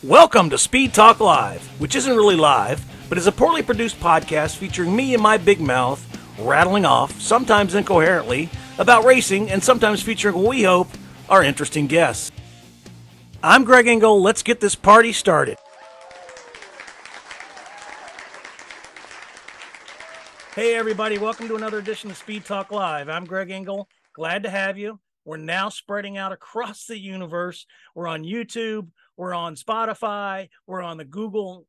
Welcome to Speed Talk Live, which isn't really live, but is a poorly produced podcast featuring me and my big mouth rattling off, sometimes incoherently, about racing and sometimes featuring what we hope are interesting guests. I'm Greg Engel. Let's get this party started. Hey everybody, welcome to another edition of Speed Talk Live. I'm Greg Engel. Glad to have you. We're now spreading out across the universe. We're on YouTube. We're on Spotify. We're on the Google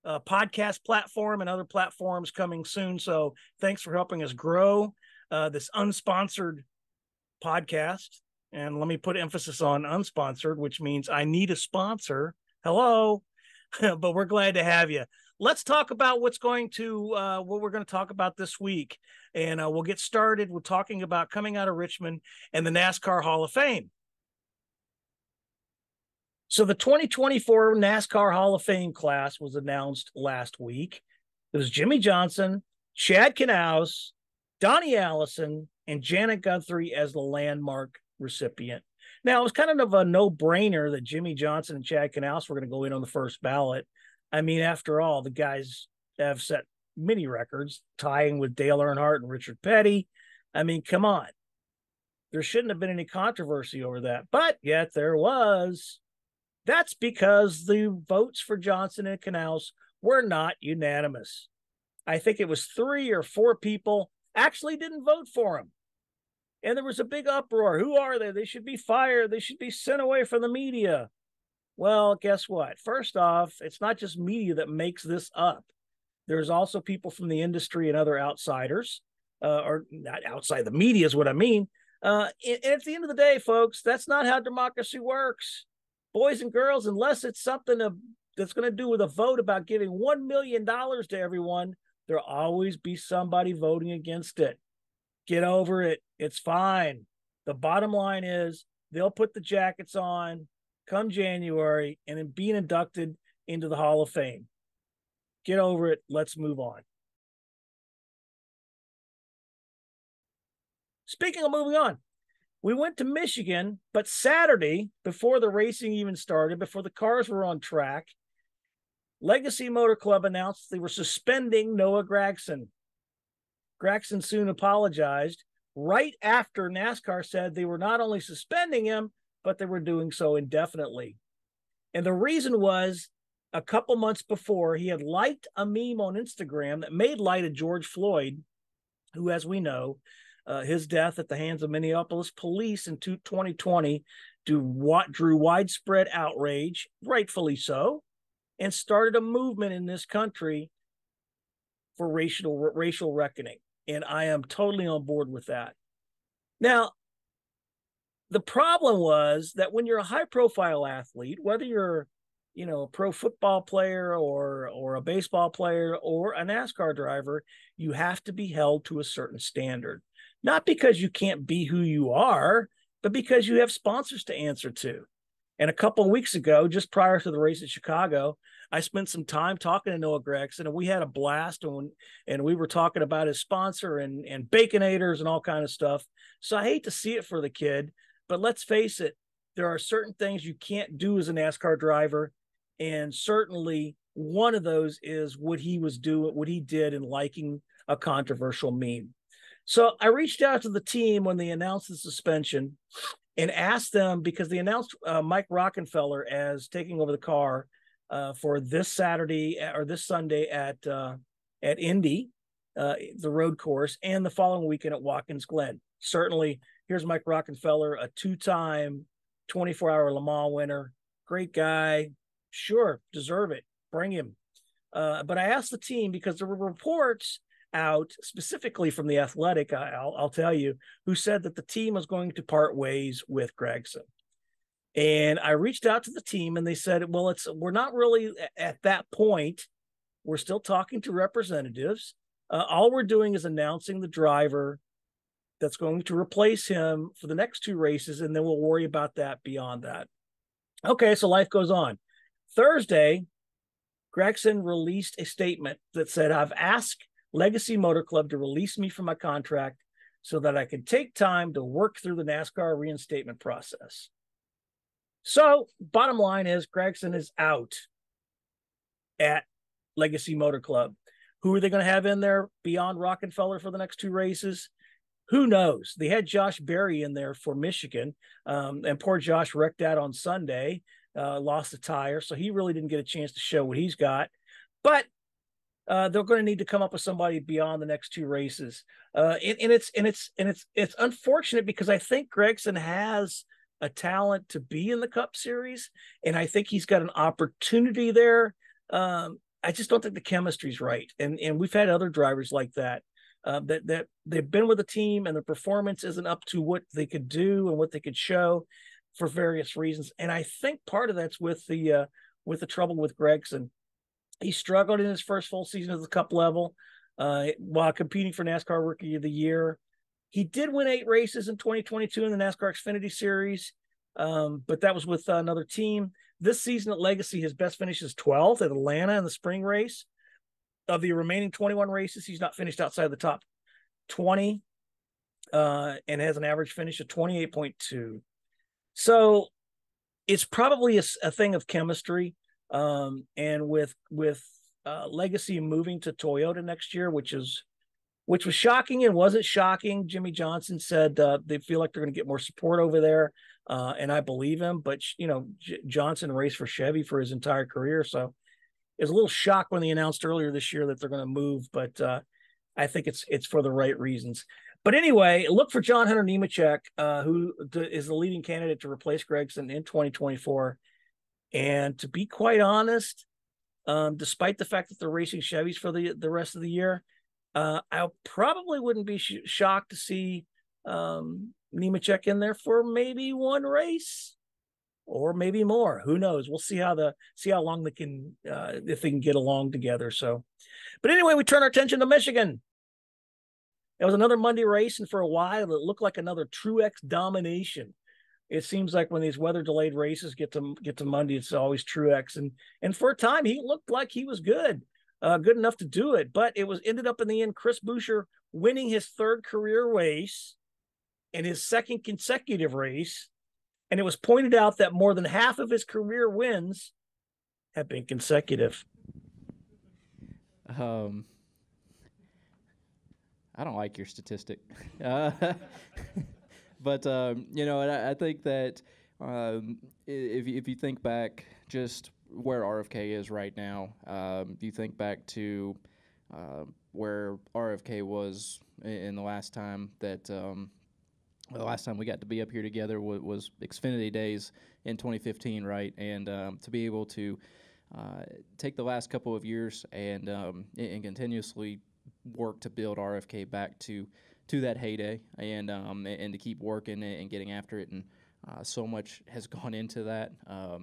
podcast platform and other platforms coming soon. So thanks for helping us grow this unsponsored podcast. And let me put emphasis on unsponsored, which means I need a sponsor. Hello. But we're glad to have you. Let's talk about what we're going to talk about this week. And we'll get started with talking about coming out of Richmond and the NASCAR Hall of Fame. So the 2024 NASCAR Hall of Fame class was announced last week. It was Jimmy Johnson, Chad Knaus, Donnie Allison, and Janet Guthrie as the landmark recipient. Now, it was kind of a no-brainer that Jimmy Johnson and Chad Knaus were going to go in on the first ballot. I mean, after all, the guys have set many records, tying with Dale Earnhardt and Richard Petty. I mean, come on. There shouldn't have been any controversy over that, but yet there was. That's because the votes for Johnson and Knaus were not unanimous. I think it was 3 or 4 people actually didn't vote for him. And there was a big uproar. Who are they? They should be fired. They should be sent away from the media. Well, guess what? First off, it's not just media that makes this up. There's also people from the industry and other outsiders, or not outside the media is what I mean. And at the end of the day, folks, that's not how democracy works. Boys and girls, unless it's something that's going to do with a vote about giving $1 million to everyone, there'll always be somebody voting against it. Get over it. It's fine. The bottom line is they'll put the jackets on come January and then being inducted into the Hall of Fame. Get over it. Let's move on. Speaking of moving on, we went to Michigan, but Saturday, before the racing even started, before the cars were on track, Legacy Motor Club announced they were suspending Noah Gragson. Gragson soon apologized right after NASCAR said they were not only suspending him, but they were doing so indefinitely. And the reason was a couple months before, he had liked a meme on Instagram that made light of George Floyd, who, as we know, his death at the hands of Minneapolis police in 2020 drew widespread outrage, rightfully so, and started a movement in this country for racial reckoning. And I am totally on board with that. Now, the problem was that when you're a high-profile athlete, whether you're, a pro football player or a baseball player or a NASCAR driver, you have to be held to a certain standard. Not because you can't be who you are, but because you have sponsors to answer to. And a couple of weeks ago, just prior to the race at Chicago, I spent some time talking to Noah Gragson, and we had a blast, and we were talking about his sponsor and Baconators and all kind of stuff. So I hate to see it for the kid, but let's face it, there are certain things you can't do as a NASCAR driver, and certainly one of those is what he did in liking a controversial meme. So I reached out to the team when they announced the suspension and asked them, because they announced Mike Rockenfeller as taking over the car for this Saturday or this Sunday at Indy, the road course, and the following weekend at Watkins Glen. Certainly, here's Mike Rockenfeller, a 2-time 24-hour Le Mans winner. Great guy. Sure, deserve it. Bring him. But I asked the team, because there were reports out specifically from the Athletic, I'll tell you, who said that the team was going to part ways with Gragson. And I reached out to the team and they said, well, we're not really at that point. We're still talking to representatives. All we're doing is announcing the driver that's going to replace him for the next 2 races, and then we'll worry about that beyond that. Okay, so life goes on. Thursday, Gragson released a statement that said, I've asked Legacy Motor Club to release me from my contract so that I can take time to work through the NASCAR reinstatement process. So bottom line is Gragson is out at Legacy Motor Club. Who are they going to have in there beyond Rockefeller for the next two races? Who knows? They had Josh Berry in there for Michigan, and poor Josh wrecked out on Sunday, lost a tire, so he really didn't get a chance to show what he's got. But they're going to need to come up with somebody beyond the next two races, and it's unfortunate because I think Gragson has a talent to be in the Cup Series, and I think he's got an opportunity there. I just don't think the chemistry's right, and we've had other drivers like that. That they've been with the team and the performance isn't up to what they could do and what they could show for various reasons. And I think part of that's with the trouble with Gragson. He struggled in his first full season at the Cup level while competing for NASCAR Rookie of the Year. He did win 8 races in 2022 in the NASCAR Xfinity Series, but that was with another team. This season at Legacy, his best finish is 12th at Atlanta in the spring race. Of the remaining 21 races, he's not finished outside the top 20 and has an average finish of 28.2. So it's probably a thing of chemistry. And with Legacy moving to Toyota next year, which was shocking and wasn't shocking. Jimmy Johnson said they feel like they're going to get more support over there, and I believe him. But Johnson raced for Chevy for his entire career, so it was a little shocked when they announced earlier this year that they're going to move. But I think it's for the right reasons. But anyway, look for John Hunter Nemechek, who is the leading candidate to replace Gragson in 2024. And to be quite honest, despite the fact that they're racing Chevys for the rest of the year, I probably wouldn't be shocked to see Nemechek in there for maybe one race or maybe more. Who knows? We'll see how long they can if they can get along together. So, but anyway, we turn our attention to Michigan. It was another Monday race, and for a while it looked like another Truex domination. It seems like when these weather delayed races get to Monday, it's always Truex, and for a time he looked like he was good enough to do it, but it was ended up in the end Chris Buescher winning his 3rd career race and his 2nd consecutive race. And it was pointed out that more than half of his career wins have been consecutive. I don't like your statistic. But, I think that if you think back just where RFK is right now, if you think back to where RFK was in the last time that the last time we got to be up here together was Xfinity days in 2015, right? And to be able to take the last couple of years and continuously work to build RFK back to that heyday, and to keep working and getting after it, and so much has gone into that,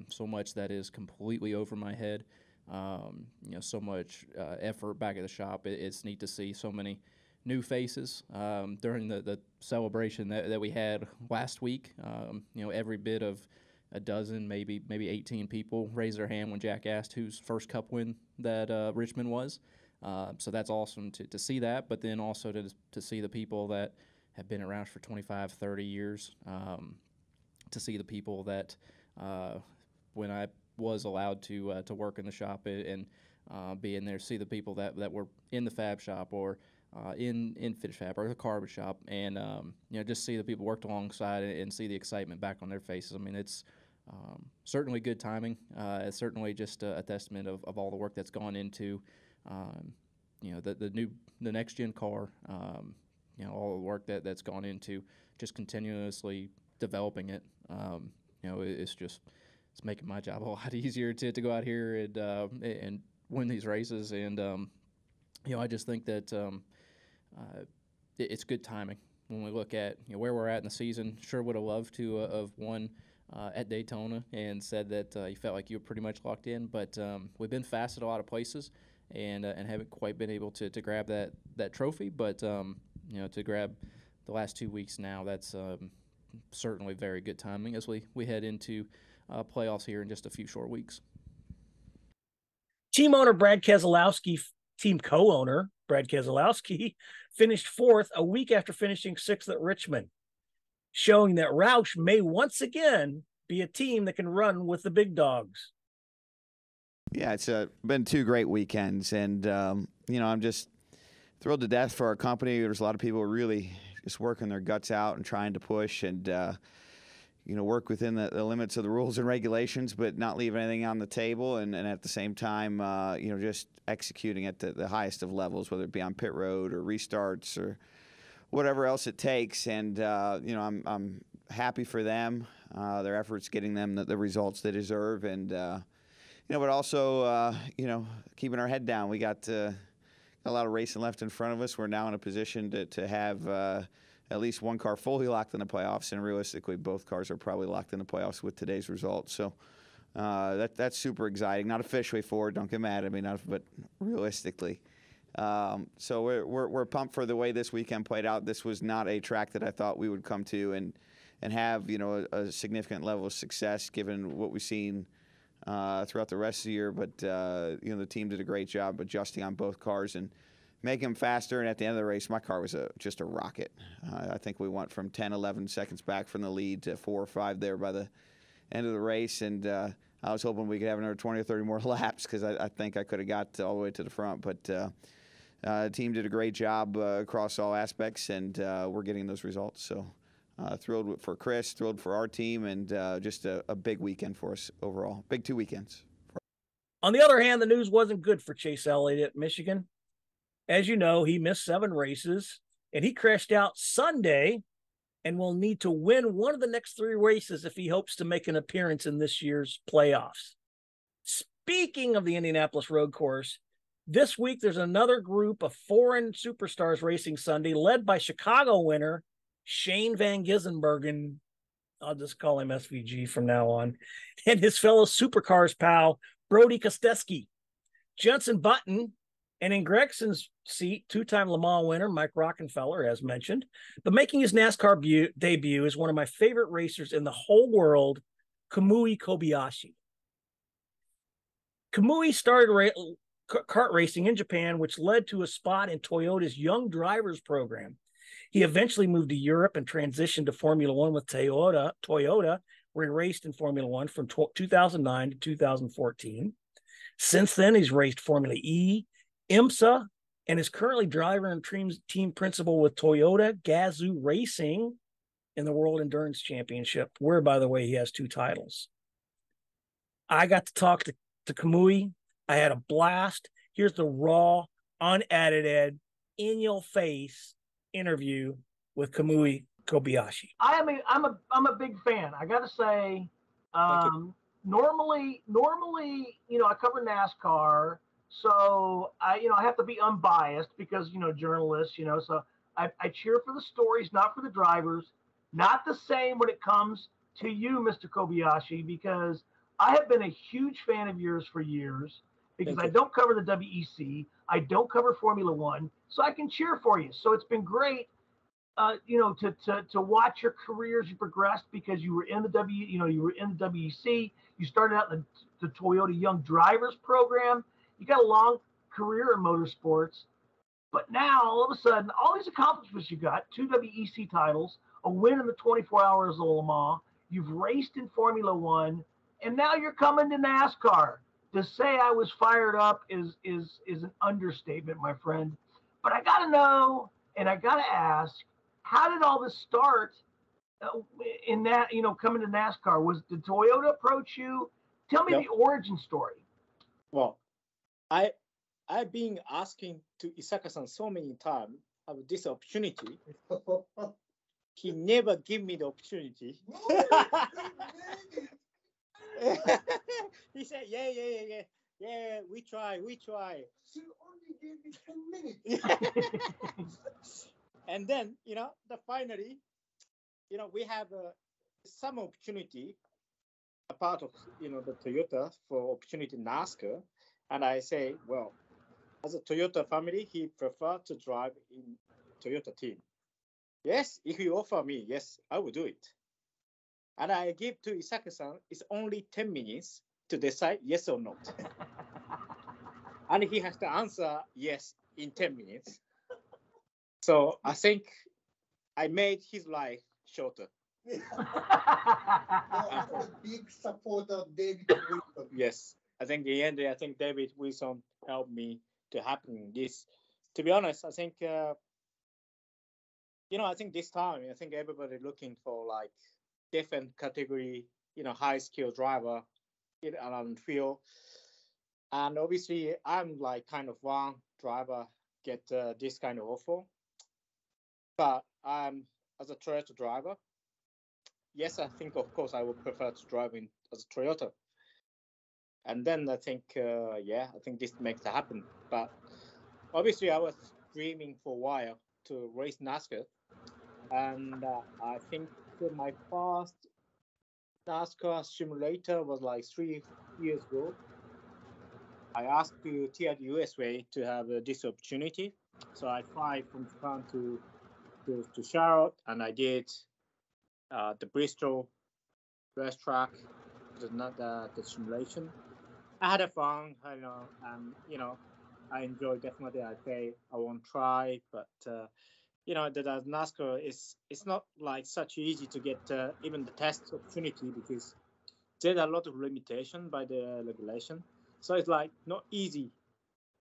so much that is completely over my head, so much effort back at the shop. It's neat to see so many new faces during the celebration that we had last week. Every bit of a dozen, maybe 18 people raised their hand when Jack asked whose first Cup win that Richmond was. So that's awesome to see that, but then also to see the people that have been around for 25, 30 years, to see the people that when I was allowed to work in the shop and be in there, see the people that were in the fab shop or in Fit Fab or the carb shop, and just see the people worked alongside and see the excitement back on their faces. I mean, it's certainly good timing. It's certainly just a testament of all the work that's gone into the next gen car. All the work that's gone into just continuously developing it. It's making my job a lot easier to go out here and win these races. And I just think that it's good timing when we look at where we're at in the season. Sure would have loved to have won at Daytona and said that you felt like you were pretty much locked in, but we've been fast at a lot of places and haven't quite been able to grab that trophy. But to grab the last 2 weeks now, that's certainly very good timing as we head into playoffs here in just a few short weeks. Team owner Brad Keselowski, team co-owner Brad Keselowski, finished 4th a week after finishing 6th at Richmond, showing that Roush may once again be a team that can run with the big dogs. Yeah, it's been 2 great weekends, and I'm just thrilled to death for our company. There's a lot of people really just working their guts out and trying to push and work within the limits of the rules and regulations, but not leave anything on the table, and at the same time, just executing at the highest of levels, whether it be on pit road or restarts or whatever else it takes. And I'm happy for them, their efforts getting them the results they deserve, and but also keeping our head down. We got a lot of racing left in front of us. We're now in a position to have at least one car fully locked in the playoffs, and realistically, both cars are probably locked in the playoffs with today's results. So that's super exciting. Not officially forward, don't get mad at me, but realistically. So we're pumped for the way this weekend played out. This was not a track that I thought we would come to and have a significant level of success given what we've seen throughout the rest of the year. But the team did a great job adjusting on both cars and making them faster. And at the end of the race, my car was just a rocket. I think we went from 10, 11 seconds back from the lead to 4 or 5 there by the end of the race. And I was hoping we could have another 20 or 30 more laps because I think I could have got all the way to the front. But the team did a great job across all aspects, and we're getting those results. So thrilled for Chris, thrilled for our team, and just a big weekend for us overall. Big 2 weekends. On the other hand, the news wasn't good for Chase Elliott at Michigan. As you know, he missed 7 races, and he crashed out Sunday and will need to win one of the next 3 races if he hopes to make an appearance in this year's playoffs. Speaking of the Indianapolis road course, this week there's another group of foreign superstars racing Sunday, led by Chicago winner Shane Van Gissenbergen. I'll just call him SVG from now on, and his fellow supercars pal, Brody Kostecki. Jenson Button, and in Gregson's seat, 2-time Le Mans winner Mike Rockenfeller, as mentioned, but making his NASCAR debut is one of my favorite racers in the whole world, Kamui Kobayashi. Kamui started kart racing in Japan, which led to a spot in Toyota's Young Drivers program. He eventually moved to Europe and transitioned to Formula One with Toyota, where he raced in Formula One from 2009 to 2014. Since then, he's raced Formula E, IMSA, and is currently driver and team principal with Toyota Gazoo Racing in the World Endurance Championship, where, by the way, he has 2 titles. I got to talk to Kamui. I had a blast. Here's the raw, unedited, in-your-face interview with Kamui Kobayashi. I'm a big fan. I got to say, normally, I cover NASCAR, so I have to be unbiased because, journalists, so I cheer for the stories, not for the drivers. Not the same when it comes to you, Mr. Kobayashi, because I have been a huge fan of yours for years because I don't cover the WEC. I don't cover Formula One, so I can cheer for you. So it's been great, to watch your career as you progressed because you were in the WEC. You started out in the Toyota Young Drivers program. You got a long career in motorsports, but now all of a sudden, all these accomplishments you got: 2 WEC titles, a win in the 24 Hours of Le Mans. You've raced in Formula One, and now you're coming to NASCAR. To say I was fired up is an understatement, my friend. But I got to know, and I got to ask, how did all this start in that, coming to NASCAR? Did Toyota approach you? Tell me the origin story. Well, I've been asking to Isaka-san so many times of this opportunity. He never gave me the opportunity. He said, yeah, we try. She only gave me 10 minutes. And then, finally, we have some opportunity, a part of, the Toyota for opportunity in NASCAR. And I say, well, as a Toyota family, he prefer to drive in Toyota team. Yes, if you offer me, yes, I will do it. And I give to Isaka-san, it's only 10 minutes to decide yes or not. And he has to answer yes in 10 minutes. So I think I made his life shorter. I'm a big supporter of David Wilson. Yes, I think the end. I think David Wilson helped me to happen this. To be honest, I think I think this time I think everybody looking for like different category, high skill driver in around field, and obviously I'm like kind of one driver get this kind of offer, but I'm as a Toyota driver. Yes, I think of course I would prefer to drive in as a Toyota. And then I think, I think this makes it happen. But obviously, I was dreaming for a while to race NASCAR, and I think my first NASCAR simulator was like 3 years ago. I asked to TR USA to have this opportunity, so I fly from Japan to Charlotte, and I did the Bristol racetrack, the simulation. I had a fun, I enjoy definitely. I say I won't try, but the NASCAR is it's not like such easy to get even the test opportunity because there's a lot of limitation by the regulation. So it's like not easy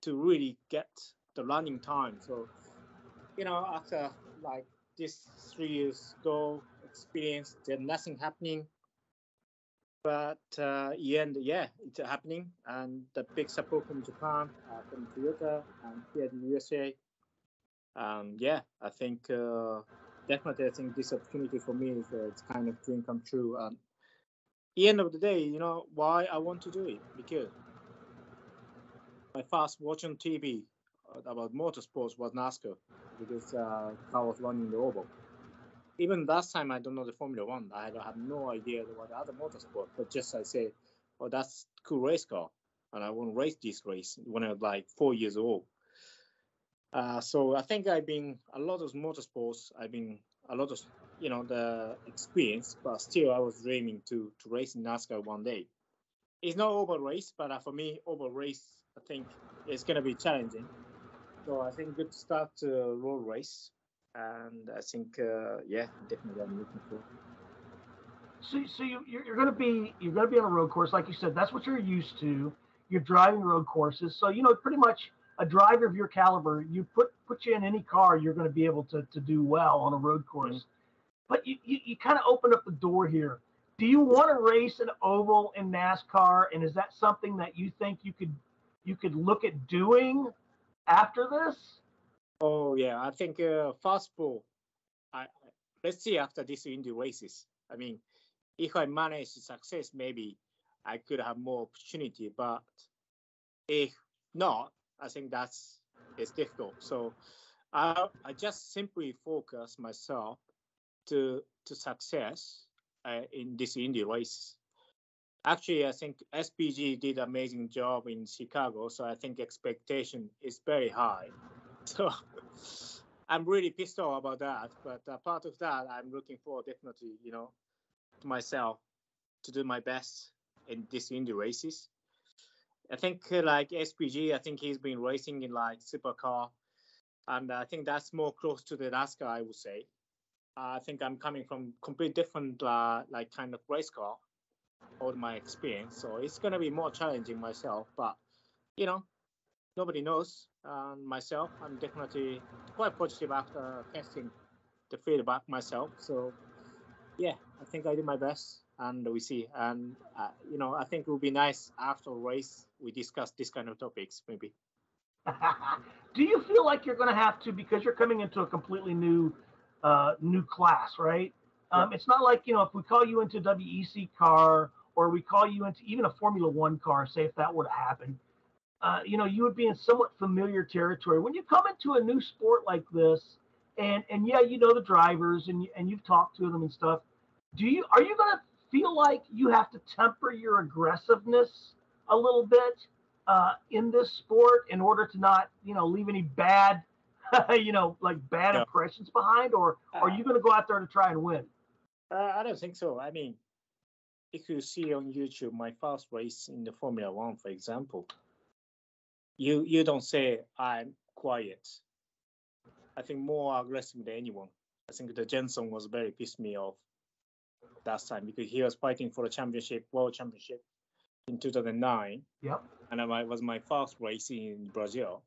to really get the running time. So after like this 3 years ago experience, there's nothing happening. But yeah, it's happening, and the big support from Japan, from Toyota, and here in the USA. Yeah, I think definitely, I think this opportunity for me is it's kind of dream come true. And the end of the day, why I want to do it because my first watching TV about motorsports was NASCAR because I was running the oval. Even last time, I don't know the Formula One. I have no idea what the other motorsport. But just I say, oh, that's cool race car, and I want to race this race when I was like 4 years old. So I think I've been a lot of motorsports. I've been a lot of the experience, but still I was dreaming to race in NASCAR one day. It's not over race, but for me, over race I think it's gonna be challenging. So I think good start to road race, and I think definitely I'm looking for. So you're going to be on a road course, like you said. That's what you're used to. You're driving road courses, so pretty much a driver of your caliber. You put you in any car, you're going to be able to do well on a road course. But you kind of open up the door here. Do you want to race an oval in NASCAR, and is that something that you think you could look at doing after this? Oh yeah, I think first of all, I let's see after this Indy races. I mean, if I manage success, maybe I could have more opportunity. But if not, I think it's difficult. So I just simply focus myself to success in this Indy race. Actually, I think SPG did amazing job in Chicago, so I think expectation is very high. So I'm really pissed off about that. But part of that, I'm looking for definitely, to myself to do my best in this Indy races. I think like SPG, I think he's been racing in like supercar, and I think that's more close to the NASCAR, I would say. I think I'm coming from complete different like kind of race car, all my experience, so it's gonna be more challenging myself. But you know, nobody knows. Myself, I'm definitely quite positive after testing the feedback myself. So yeah, I think I did my best, and we see. And I think it would be nice after race we discuss this kind of topics maybe. Do you feel like you're going to have to, because you're coming into a completely new class, right? It's not like if we call you into WEC car or we call you into even a Formula One car, say if that were to happen, you would be in somewhat familiar territory. When you come into a new sport like this, and yeah, you know the drivers and you've talked to them and stuff. Are you going to feel like you have to temper your aggressiveness a little bit in this sport in order to not leave any bad like bad Yeah. impressions behind, or are you going to go out there to try and win? I don't think so. I mean, if you see on YouTube my first race in the Formula One, for example, you don't say I'm quiet. I think more aggressive than anyone. I think the Jensen was very pissed me off. that time because he was fighting for the championship, world championship in 2009. Yep. And it was my first race in Brazil.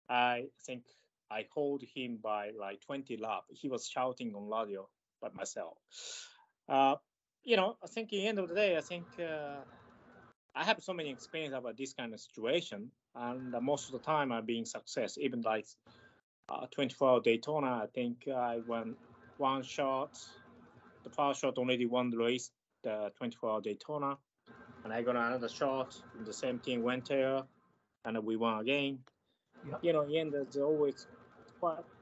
I think I hold him by like 20 laps. He was shouting on radio by myself. You know, I think at the end of the day, I think I have so many experience about this kind of situation, and most of the time I've been success. Even like 24-hour Daytona, I think I won one shot. The first shot already won the race, the 24-hour Daytona, and I got another shot. The same team went there, and we won again. Yep. You know, in the end, there's always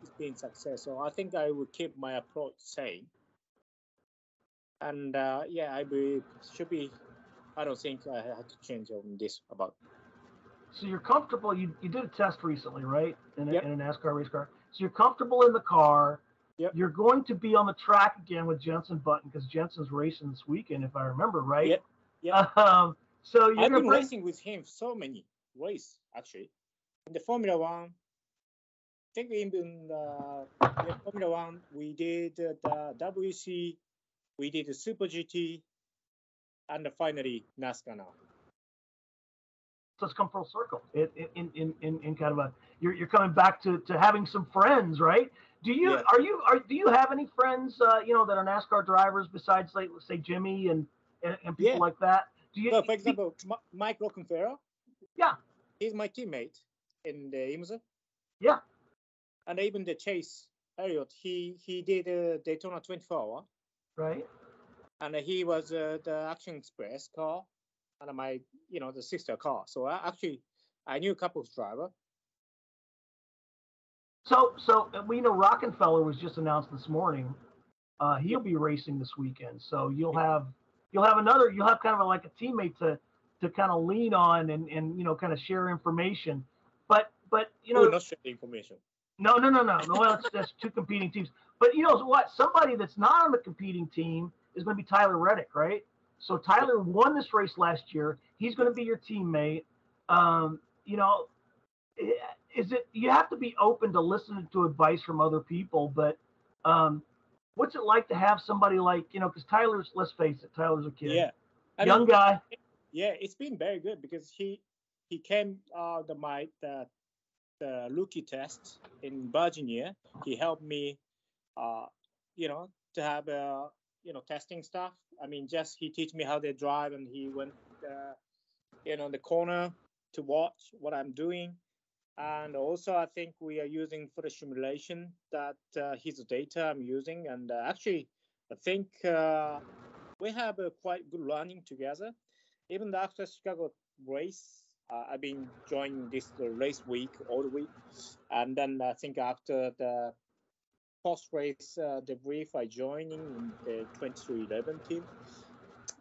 it's been success. So I think I will keep my approach same. And yeah, I believe should be. I don't think I have to change on this about. So you're comfortable. You did a test recently, right? In a, Yep. in a NASCAR race car. So you're comfortable in the car. Yep. You're going to be on the track again with Jenson Button because Jenson's racing this weekend, if I remember right. Yep. Yep. So you're I've going been to racing with him so many races actually. In the Formula One, I think even in Formula One we did the WC, we did the Super GT, and finally NASCAR now. So it's come full circle. In kind of a you're coming back to having some friends, right? Do you Yeah. do you have any friends you know that are NASCAR drivers besides like let's say Jimmy and people Yeah. like that? Do you? So for example, Mike Rockenfeller, Yeah. he's my teammate in the IMSA. Yeah. And even the Chase Elliott, he did a Daytona 24-hour, Right. and he was the Action Express car, and my the sister car. So I knew a couple of drivers. So we know Rockefeller was just announced this morning. He'll be racing this weekend. So you'll have kind of like a teammate to kind of lean on and kind of share information. But Not share the information. No. Well, that's two competing teams. But you know what? Somebody that's not on the competing team is going to be Tyler Reddick, right? So Tyler won this race last year. He's going to be your teammate. Is it? You have to be open to listening to advice from other people. But what's it like to have somebody like because Tyler's, let's face it, Tyler's a kid, young guy. Yeah, it's been very good because he came the rookie test in Virginia. He helped me, to have testing stuff. I mean, just he teach me how they drive, and he went, the corner to watch what I'm doing. And also, I think we are using for the simulation that his data I'm using. And actually, I think we have a quite good running together. Even after Chicago race, I've been joining this race week all the week, and then I think after the post-race debrief, I joined in the 2311 team,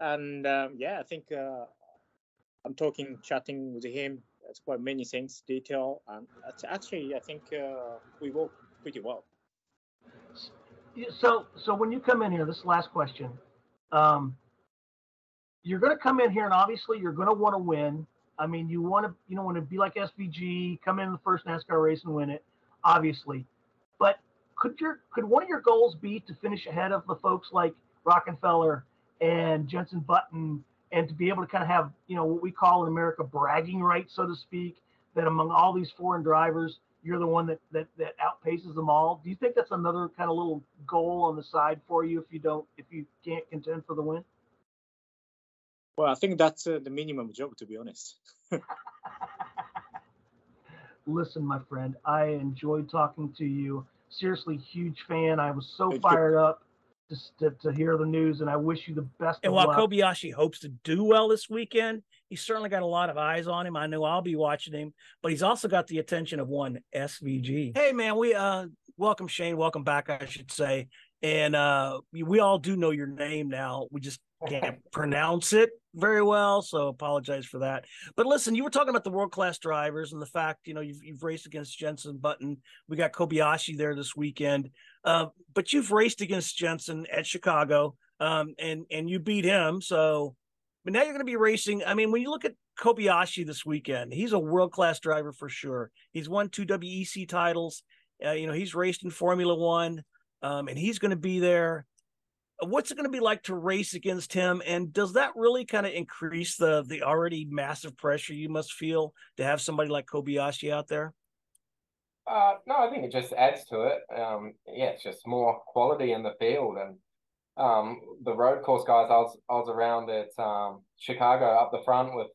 and I think I'm chatting with him. It's quite many things, detail, and actually I think we work pretty well. So when you come in here, this is the last question. You're going to come in here, and obviously you're going to want to win. I mean, you want to be like SVG, come in the first NASCAR race and win it, obviously. But could one of your goals be to finish ahead of the folks like Rockefeller and Jenson Button, and to be able to kind of have what we call in America bragging rights, so to speak, that among all these foreign drivers, you're the one that outpaces them all? Do you think that's another kind of little goal on the side for you if you can't contend for the win? Well, I think that's the minimum job, to be honest. Listen, my friend, I enjoyed talking to you. Seriously, huge fan. I was so fired up to hear the news, and I wish you the best and of while luck. Kobayashi hopes to do well this weekend, he's certainly got a lot of eyes on him. I know I'll be watching him, but he's also got the attention of one SVG. Hey, man, we welcome Shane. Welcome back, I should say. And we all do know your name now. We just can't pronounce it very well, so apologize for that. But listen, you were talking about the world-class drivers and the fact, you've raced against Jenson Button. We got Kobayashi there this weekend. But you've raced against Jenson at Chicago, and you beat him. So, but now you're going to be racing. I mean, when you look at Kobayashi this weekend, he's a world-class driver for sure. He's won 2 WEC titles. He's raced in Formula One, and he's going to be there. what's it going to be like to race against him? And does that really kind of increase the already massive pressure you must feel to have somebody like Kobayashi out there? No, I think it just adds to it. Yeah, it's just more quality in the field, and the road course guys. I was around at Chicago up the front with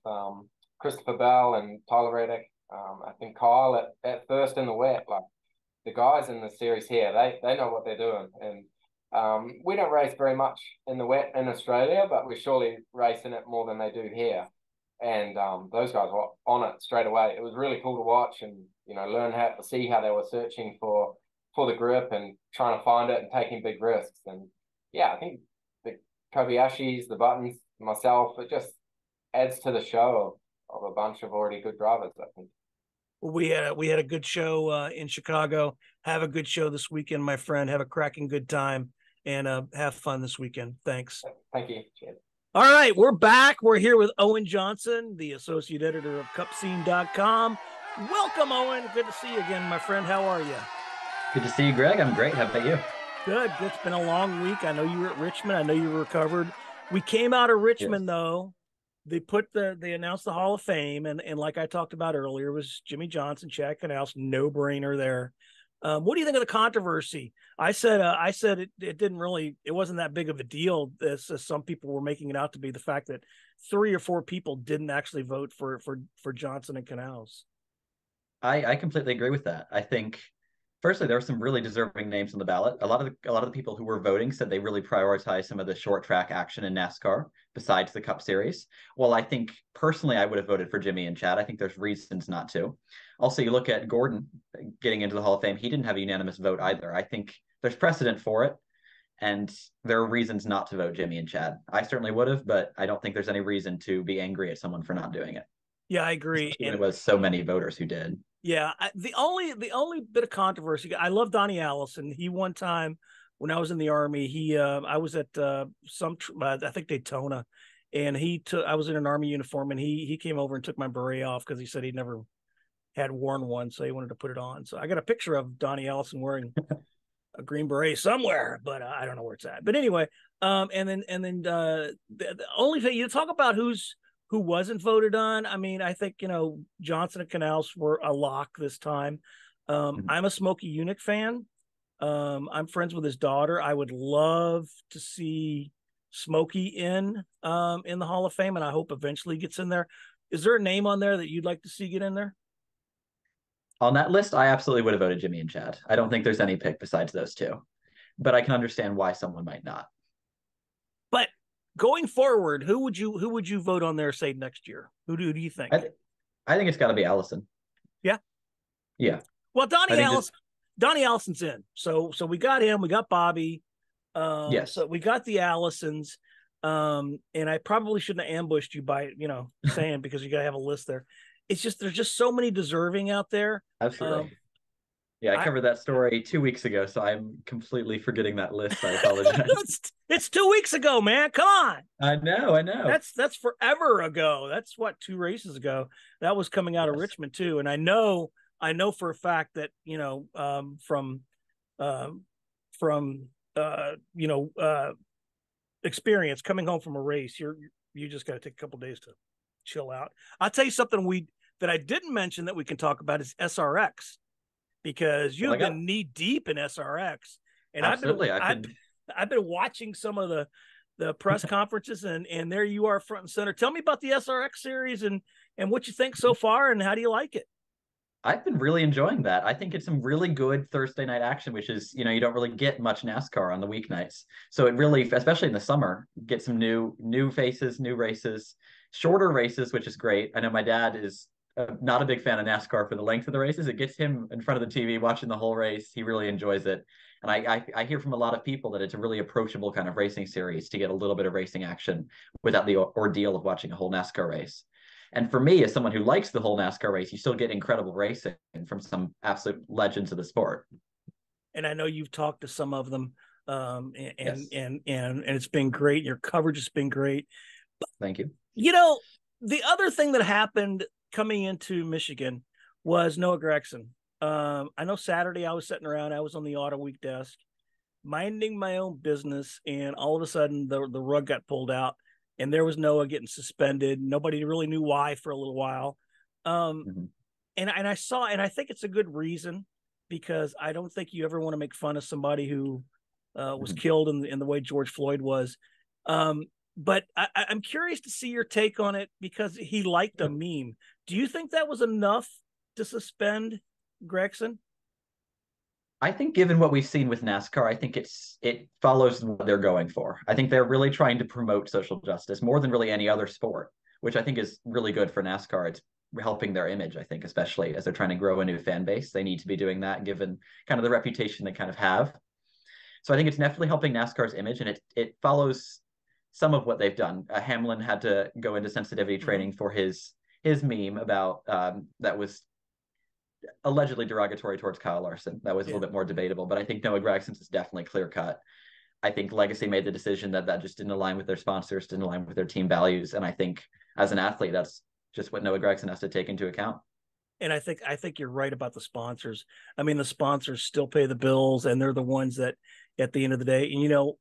Christopher Bell and Tyler Reddick. I think Kyle at first in the wet. Like the guys in the series here, they know what they're doing, and we don't race very much in the wet in Australia, but we surely race in it more than they do here. And those guys were on it straight away. It was really cool to watch and learn how to see how they were searching for the grip and trying to find it and taking big risks. And yeah, I think the Kobayashis, the Buttons, myself, it just adds to the show of a bunch of already good drivers, I think. Well, we had a good show in Chicago. Have a good show this weekend, my friend. Have a cracking good time and have fun this weekend. Thanks. Thank you. Cheers. All right, we're back. We're here with Owen Johnson, the associate editor of CupScene.com. Welcome, Owen. Good to see you again, my friend. How are you? Good to see you, Greg. I'm great. How about you? Good. It's been a long week. I know you were at Richmond. I know you were recovered. We came out of Richmond, though. They announced the Hall of Fame, and like I talked about earlier, was Jimmy Johnson, Chad Knaus, no brainer there. What do you think of the controversy? I said it wasn't that big of a deal as some people were making it out to be. The fact that 3 or 4 people didn't actually vote for Johnson and Knaus. I completely agree with that. I think, firstly, there were some really deserving names on the ballot. A lot of the people who were voting said they really prioritized some of the short track action in NASCAR besides the Cup Series. Well, I think personally I would have voted for Jimmy and Chad. I think there's reasons not to. Also, you look at Gordon getting into the Hall of Fame. He didn't have a unanimous vote either. I think there's precedent for it, and there are reasons not to vote Jimmy and Chad. I certainly would have, but I don't think there's any reason to be angry at someone for not doing it. Yeah, I agree. And it was so many voters who did. Yeah, the only bit of controversy. I love Donnie Allison. He one time when I was in the Army, I was at I think Daytona, and I was in an Army uniform, and he came over and took my beret off because he said he'd never had worn one, so he wanted to put it on. So I got a picture of Donnie Allison wearing a green beret somewhere, but I don't know where it's at. But anyway, and then the only thing you talk about who wasn't voted on. I mean, I think, Johnson and Knaus were a lock this time. I'm a Smokey Yunick fan. I'm friends with his daughter. I would love to see Smokey in the Hall of Fame, and I hope eventually he gets in there. Is there a name on there that you'd like to see get in there? On that list, I absolutely would have voted Jimmy and Chad. I don't think there's any pick besides those two, but I can understand why someone might not. But going forward, who would you vote on there, say, next year? Who do you think? I think it's got to be Allison. Yeah. Yeah. Well, Donnie Allison's in. So we got him. We got Bobby. Yes. So we got the Allisons. And I probably shouldn't have ambushed you by saying because you got to have a list there. It's just there's just so many deserving out there. Absolutely. Yeah, I covered that story 2 weeks ago, so I'm completely forgetting that list. I apologize. It's 2 weeks ago, man. Come on. I know. That's forever ago. That's what, 2 races ago. That was coming out of Richmond too. And I know for a fact that from experience coming home from a race, you just got to take a couple days to chill out. I'll tell you something that I didn't mention that we can talk about is SRX, because you've been knee deep in SRX, and absolutely. I've been watching some of the press conferences, and there you are front and center. Tell me about the SRX series and what you think so far, and how do you like it? I've been really enjoying that. I think it's some really good Thursday night action, which is, you don't really get much NASCAR on the weeknights. So it really, especially in the summer, get some new faces, new races, shorter races, which is great. I know my dad is not a big fan of NASCAR for the length of the races. It gets him in front of the TV watching the whole race. He really enjoys it. And I hear from a lot of people that it's a really approachable kind of racing series to get a little bit of racing action without the ordeal of watching a whole NASCAR race. And for me, as someone who likes the whole NASCAR race, you still get incredible racing from some absolute legends of the sport. And I know you've talked to some of them, and it's been great. Your coverage has been great. But, thank you. The other thing that happened coming into Michigan was Noah Gragson. I know Saturday I was sitting around. I was on the Auto Week desk. minding my own business, and all of a sudden the rug got pulled out, and there was Noah getting suspended. Nobody really knew why for a little while. And I saw, and I think it's a good reason, because I don't think you ever want to make fun of somebody who was killed in the way George Floyd was. But I'm curious to see your take on it, because he liked a meme. Do you think that was enough to suspend Gregson? I think given what we've seen with NASCAR, I think it follows what they're going for. I think they're really trying to promote social justice more than really any other sport, which I think is really good for NASCAR. It's helping their image, I think, especially as they're trying to grow a new fan base. They need to be doing that given kind of the reputation they kind of have. So I think it's definitely helping NASCAR's image, and it follows some of what they've done. Hamlin had to go into sensitivity training for his meme about that was allegedly derogatory towards Kyle Larson. That was a little bit more debatable, but I think Noah Gregson's is definitely clear cut. I think Legacy made the decision that just didn't align with their sponsors, didn't align with their team values, and I think as an athlete, that's just what Noah Gregson has to take into account. And I think you're right about the sponsors. I mean, the sponsors still pay the bills, and they're the ones that, at the end of the day, and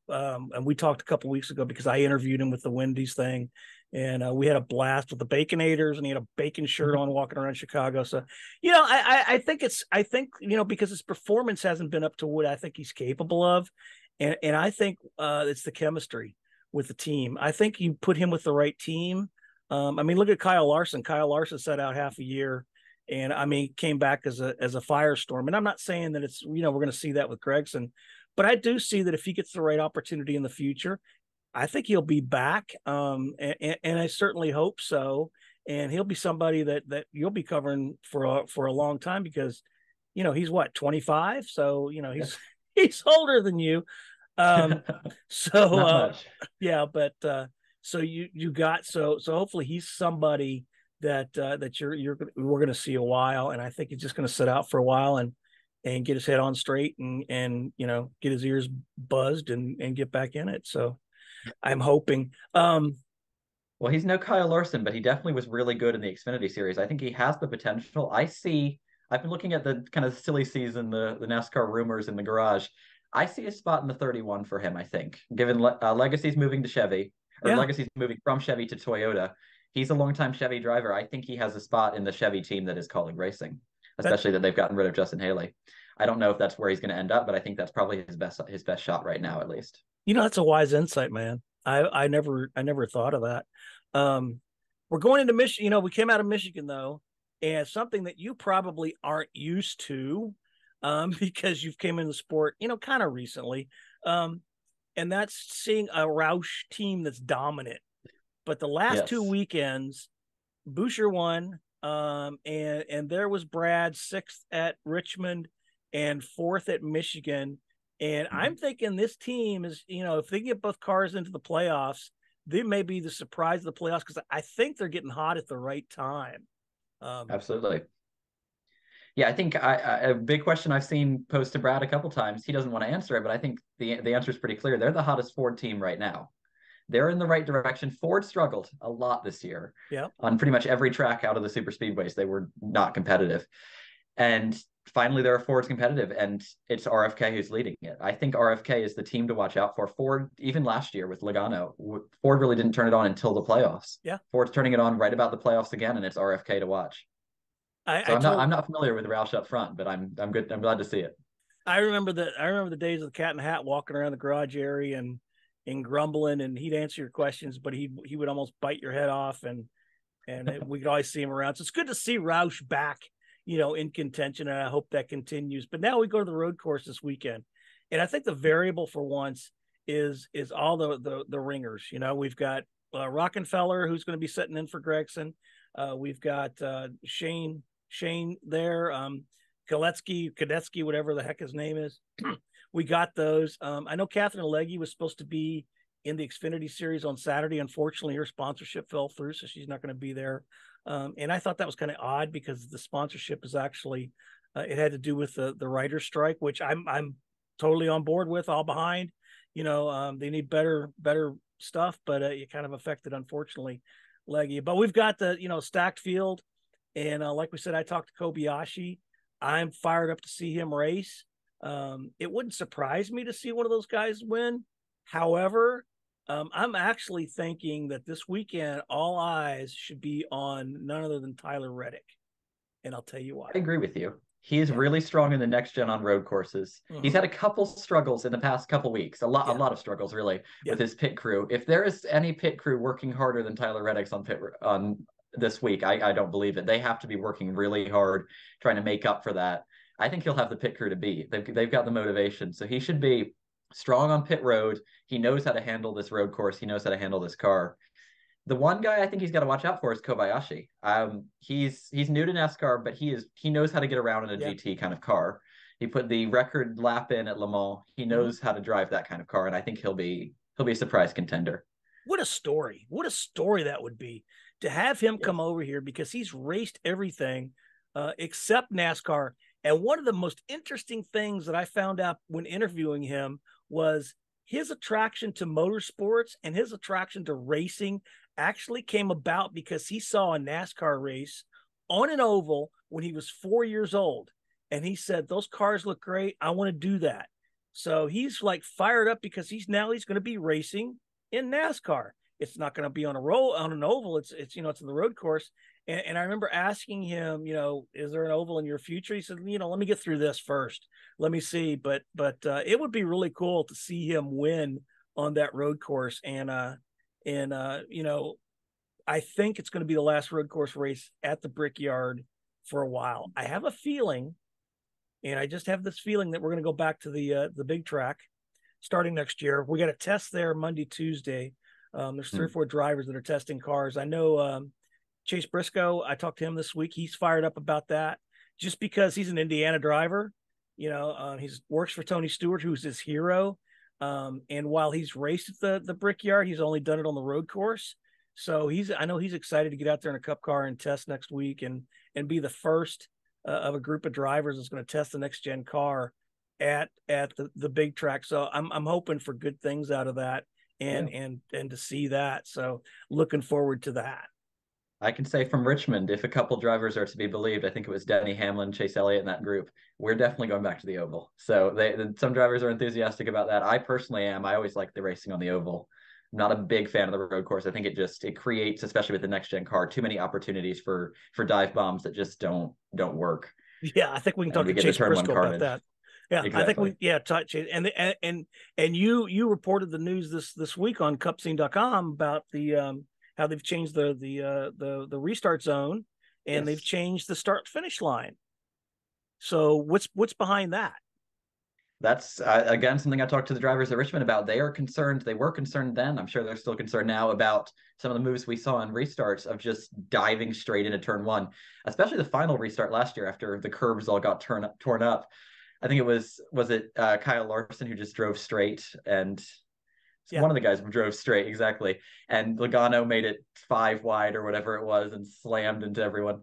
and we talked a couple of weeks ago, because I interviewed him with the Wendy's thing, and we had a blast with the Baconators, and he had a bacon shirt on walking around Chicago. So, I think because his performance hasn't been up to what I think he's capable of, and I think it's the chemistry with the team. I think you put him with the right team. I mean, look at Kyle Larson. Kyle Larson sat out half a year, and I mean, came back as a firestorm. And I'm not saying that it's, we're going to see that with Gregson, but I do see that if he gets the right opportunity in the future, I think he'll be back. And I certainly hope so. And he'll be somebody that you'll be covering for a long time, because, he's what, 25. So, he's older than you. Not much. Yeah, but, so you got, so hopefully he's somebody that we're going to see a while. And I think he's just going to sit out for a while and get his head on straight and get his ears buzzed and get back in it. So I'm hoping. Well, he's no Kyle Larson, but he definitely was really good in the Xfinity series. I think he has the potential. I've been looking at the kind of silly season, the NASCAR rumors in the garage. I see a spot in the 31 for him, I think, given Legacy's moving to Chevy, or Legacy's moving from Chevy to Toyota. He's a longtime Chevy driver. I think he has a spot in the Chevy team that is calling racing, especially that they've gotten rid of Justin Haley. I don't know if that's where he's going to end up, but I think that's probably his best shot right now, at least. That's a wise insight, man. I never thought of that. We're going into Michigan. We came out of Michigan, though, and something that you probably aren't used to, because you've came in the sport, kind of recently. And that's seeing a Roush team that's dominant. But the last 2 weekends, Boucher won, and there was Brad 6th at Richmond and 4th at Michigan. And I'm thinking this team is, if they get both cars into the playoffs, they may be the surprise of the playoffs, because I think they're getting hot at the right time. Absolutely. Yeah, I think a big question I've seen posed to Brad a couple times. He doesn't want to answer it, but I think the answer is pretty clear. They're the hottest Ford team right now. They're in the right direction. Ford struggled a lot this year. On pretty much every track out of the super speedways. They were not competitive. And finally, Ford's competitive, and it's RFK who's leading it. I think RFK is the team to watch out for. Ford, even last year with Logano, Ford really didn't turn it on until the playoffs. Ford's turning it on right about the playoffs again, and it's RFK to watch. I'm not familiar with Roush up front, but I'm good. I'm glad to see it. I remember the days of the cat and hat, walking around the garage area and grumbling, and he'd answer your questions, but he would almost bite your head off, and we could always see him around. So it's good to see Roush back, in contention, and I hope that continues. But now we go to the road course this weekend, and I think the variable for once is all the ringers. We've got Rockenfeller, who's going to be sitting in for Gregson. We've got Shane there, Kadetsky, whatever the heck his name is. We got those. I know Catherine Legge was supposed to be in the Xfinity series on Saturday. Unfortunately, her sponsorship fell through, so she's not going to be there. And I thought that was kind of odd, because the sponsorship is actually it had to do with the writer's strike, which I'm totally on board with, all behind. They need better stuff, but it kind of affected, unfortunately, Legge. But we've got the stacked field, and like we said, I talked to Kobayashi. I'm fired up to see him race. It wouldn't surprise me to see one of those guys win. However, I'm actually thinking that this weekend, all eyes should be on none other than Tyler Reddick. And I'll tell you why. I agree with you. He is really strong in the next gen on road courses. He's had a couple struggles in the past couple weeks, a lot of struggles really with his pit crew. If there is any pit crew working harder than Tyler Reddick's on this week, I don't believe it. They have to be working really hard trying to make up for that. I think he'll have the pit crew to beat. They've got the motivation, so he should be strong on pit road. He knows how to handle this road course. He knows how to handle this car. The one guy I think he's got to watch out for is Kobayashi. He's new to NASCAR, but he knows how to get around in a GT kind of car. He put the record lap in at Le Mans. He knows how to drive that kind of car, and I think he'll be a surprise contender. What a story! What a story that would be to have him come over here, because he's raced everything except NASCAR. And one of the most interesting things that I found out when interviewing him was his attraction to motorsports and his attraction to racing actually came about because he saw a NASCAR race on an oval when he was 4 years old. And he said, those cars look great. I want to do that. So he's like fired up because he's going to be racing in NASCAR. It's not going to be on an oval. It's in the road course. And I remember asking him, is there an oval in your future? He said, let me get through this first. Let me see. But it would be really cool to see him win on that road course. And I think it's going to be the last road course race at the Brickyard for a while. I have a feeling, and I just have this feeling that we're going to go back to the big track starting next year. We got a test there Monday, Tuesday. There's 3 or 4 drivers that are testing cars. I know Chase Briscoe, I talked to him this week. He's fired up about that just because he's an Indiana driver. He works for Tony Stewart, who's his hero. And while he's raced at the Brickyard, he's only done it on the road course. So I know he's excited to get out there in a cup car and test next week and be the first of a group of drivers that's going to test the next gen car at the big track. So I'm hoping for good things out of that and to see that. So looking forward to that. I can say from Richmond, if a couple drivers are to be believed, I think it was Denny Hamlin, Chase Elliott in that group, we're definitely going back to the oval. So some drivers are enthusiastic about that. I personally am. I always like the racing on the oval. I'm not a big fan of the road course. I think it creates, especially with the next gen car, too many opportunities for dive bombs that just don't work. Yeah, I think we can talk to Chase Briscoe about that. Yeah, exactly. I think Chase, and you reported the news this week on cupscene.com about the how they've changed the restart zone and they've changed the start finish line. So what's behind that? That's again something I talked to the drivers at Richmond about. They are concerned. They were concerned then. I'm sure they're still concerned now about some of the moves we saw in restarts of just diving straight into turn 1, especially the final restart last year after the curbs all got torn up. I think it was Kyle Larson who just drove straight, and one of the guys drove straight exactly, and Logano made it 5 wide or whatever it was and slammed into everyone.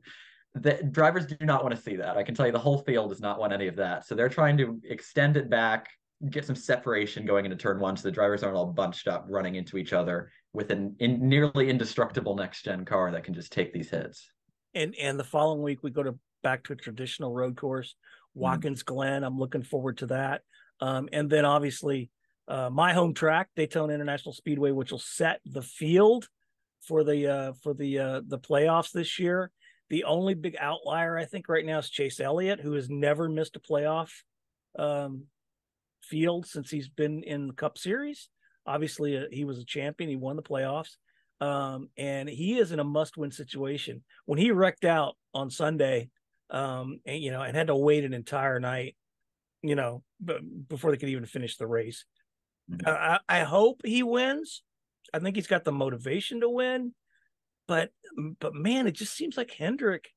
The drivers do not want to see that. I can tell you the whole field does not want any of that. So they're trying to extend it back, get some separation going into turn 1 so the drivers aren't all bunched up running into each other with nearly indestructible next gen car that can just take these hits. And the following week we go back to a traditional road course, Watkins Glen. I'm looking forward to that. And then obviously my home track, Daytona International Speedway, which will set the field for the playoffs this year. The only big outlier, I think, right now is Chase Elliott, who has never missed a playoff field since he's been in the Cup Series. Obviously, he was a champion. He won the playoffs. And he is in a must-win situation. When he wrecked out on Sunday, and had to wait an entire night, before they could even finish the race. I hope he wins. I think he's got the motivation to win. But man, it just seems like Hendrick,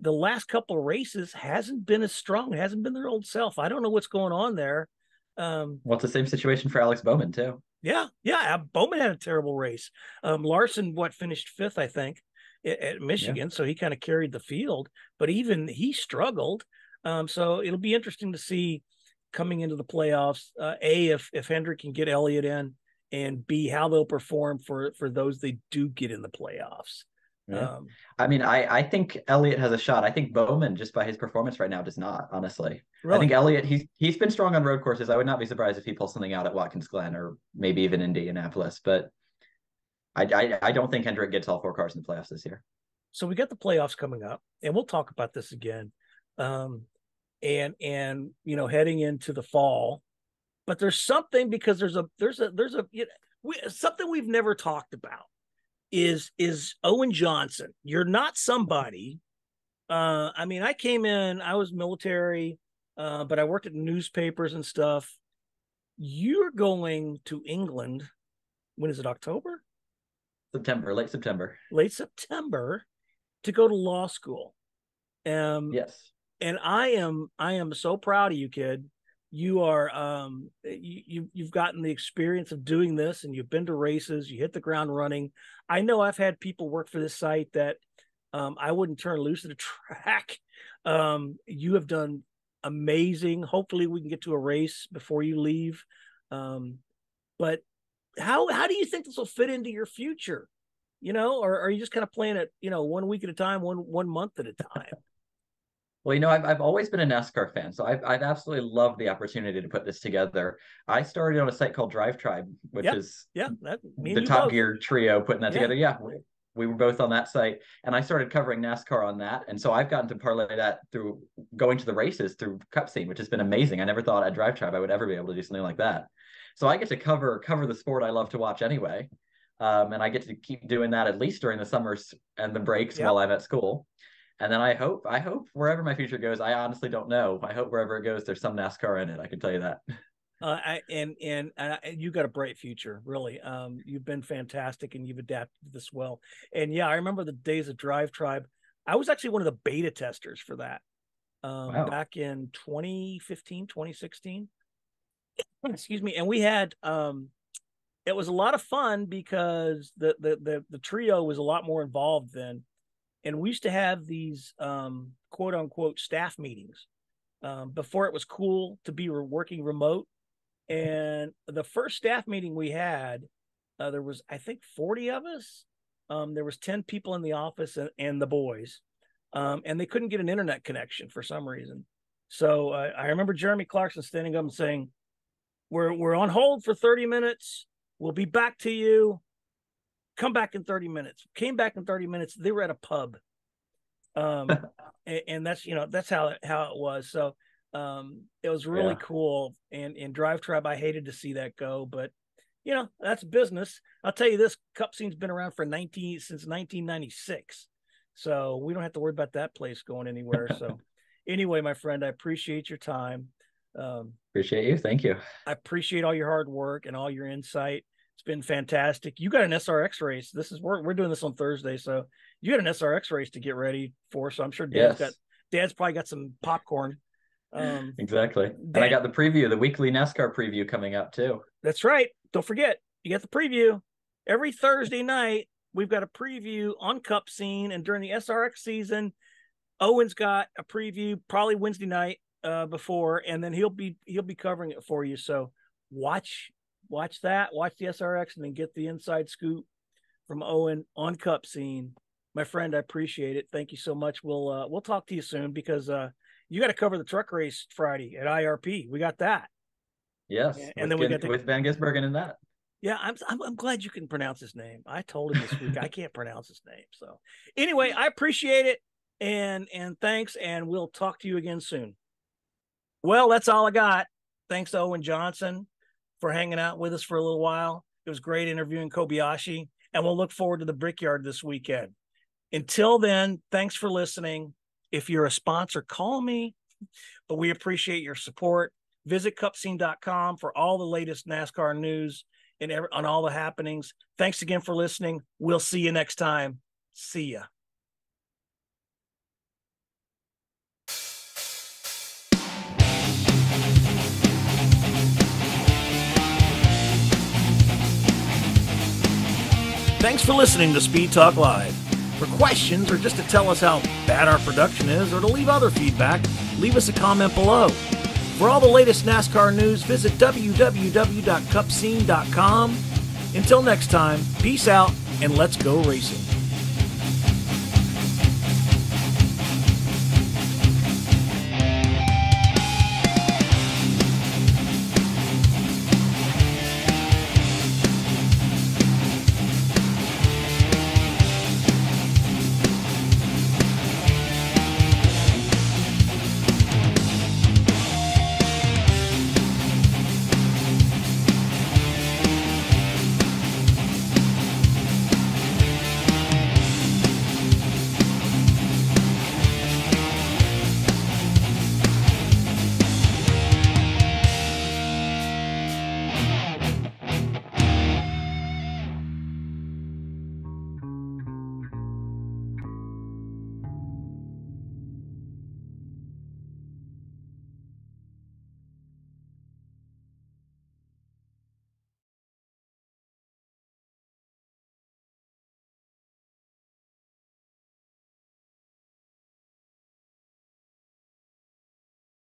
the last couple of races, hasn't been as strong. It hasn't been their old self. I don't know what's going on there. Well, it's the same situation for Alex Bowman too. Yeah. Bowman had a terrible race. Larson, finished 5th, I think, at Michigan. So he kind of carried the field, but even he struggled. So it'll be interesting to see coming into the playoffs, if Hendrick can get Elliott in, and B, how they'll perform for those they do get in the playoffs. Yeah. I mean, I think Elliott has a shot. I think Bowman, just by his performance right now, does not, honestly. Really? I think Elliott, he's been strong on road courses. I would not be surprised if he pulls something out at Watkins Glen or maybe even Indianapolis. But I don't think Hendrick gets all 4 cars in the playoffs this year. So we got the playoffs coming up, and we'll talk about this again. And heading into the fall. But there's something, because there's something we've never talked about is Owen Johnson. You're not somebody. I mean, I came in, I was military, but I worked at newspapers and stuff. You're going to England. When is it? October? Late September. Late September to go to law school. Yes. And I am so proud of you, kid. You are you've gotten the experience of doing this, and you've been to races, you hit the ground running. I know I've had people work for this site that I wouldn't turn loose at a track. You have done amazing. Hopefully we can get to a race before you leave. But how do you think this will fit into your future? Or are you just kind of playing it, 1 week at a time, one month at a time? Well, I've always been a NASCAR fan, so I've absolutely loved the opportunity to put this together. I started on a site called Drive Tribe, which is the Top Gear trio putting that together. Yeah, we were both on that site, and I started covering NASCAR on that. And so I've gotten to parlay that through going to the races through Cup Scene, which has been amazing. I never thought at Drive Tribe I would ever be able to do something like that. So I get to cover the sport I love to watch anyway. And I get to keep doing that at least during the summers and the breaks while I'm at school. And then I hope wherever my future goes, I honestly don't know. I hope wherever it goes, there's some NASCAR in it. I can tell you that. You got a bright future, really. You've been fantastic, and you've adapted this well. And I remember the days of Drive Tribe. I was actually one of the beta testers for that back in 2015, 2016. Excuse me. And we had it was a lot of fun because the trio was a lot more involved then. And we used to have these quote unquote staff meetings before it was cool to be working remote. And the first staff meeting we had, there was, I think, 40 of us. There was 10 people in the office and the boys, and they couldn't get an internet connection for some reason. So I remember Jeremy Clarkson standing up and saying, we're on hold for 30 minutes. We'll be back to you. Come back in 30 minutes. Came back in 30 minutes. They were at a pub. And that's, that's how it was. So it was really cool. And in Drive Tribe, I hated to see that go, but that's business. I'll tell you this, Cup Scene's been around since 1996. So we don't have to worry about that place going anywhere. So anyway, my friend, I appreciate your time. Appreciate you. Thank you. I appreciate all your hard work and all your insight. It's been fantastic. You got an SRX race. We're doing this on Thursday, so you got an SRX race to get ready for. So I'm sure Dad's probably got some popcorn. Exactly. And I got the weekly NASCAR preview coming up too. That's right. Don't forget, you got the preview every Thursday night. We've got a preview on Cup Scene, and during the SRX season, Owen's got a preview probably Wednesday night before, and then he'll be covering it for you. So watch that, watch the SRX, and then get the inside scoop from Owen on Cup Scene. My friend, I appreciate it. Thank you so much. We'll talk to you soon, because you got to cover the truck race Friday at IRP. We got that. Yes, and then we got with Van Gisbergen in that. Yeah, I'm glad you can pronounce his name. I told him this week I can't pronounce his name. So anyway, I appreciate it, and thanks, and we'll talk to you again soon. Well, that's all I got. Thanks to Owen Johnson for hanging out with us for a little while. It was great interviewing Kobayashi, and we'll look forward to the Brickyard this weekend. Until then, thanks for listening. If you're a sponsor, call me, but we appreciate your support. Visit cupscene.com for all the latest NASCAR news and on all the happenings. Thanks again for listening. We'll see you next time. See ya. Thanks for listening to Speed Talk Live. For questions, or just to tell us how bad our production is, or to leave other feedback, leave us a comment below. For all the latest NASCAR news, visit www.cupscene.com. Until next time, peace out, and let's go racing.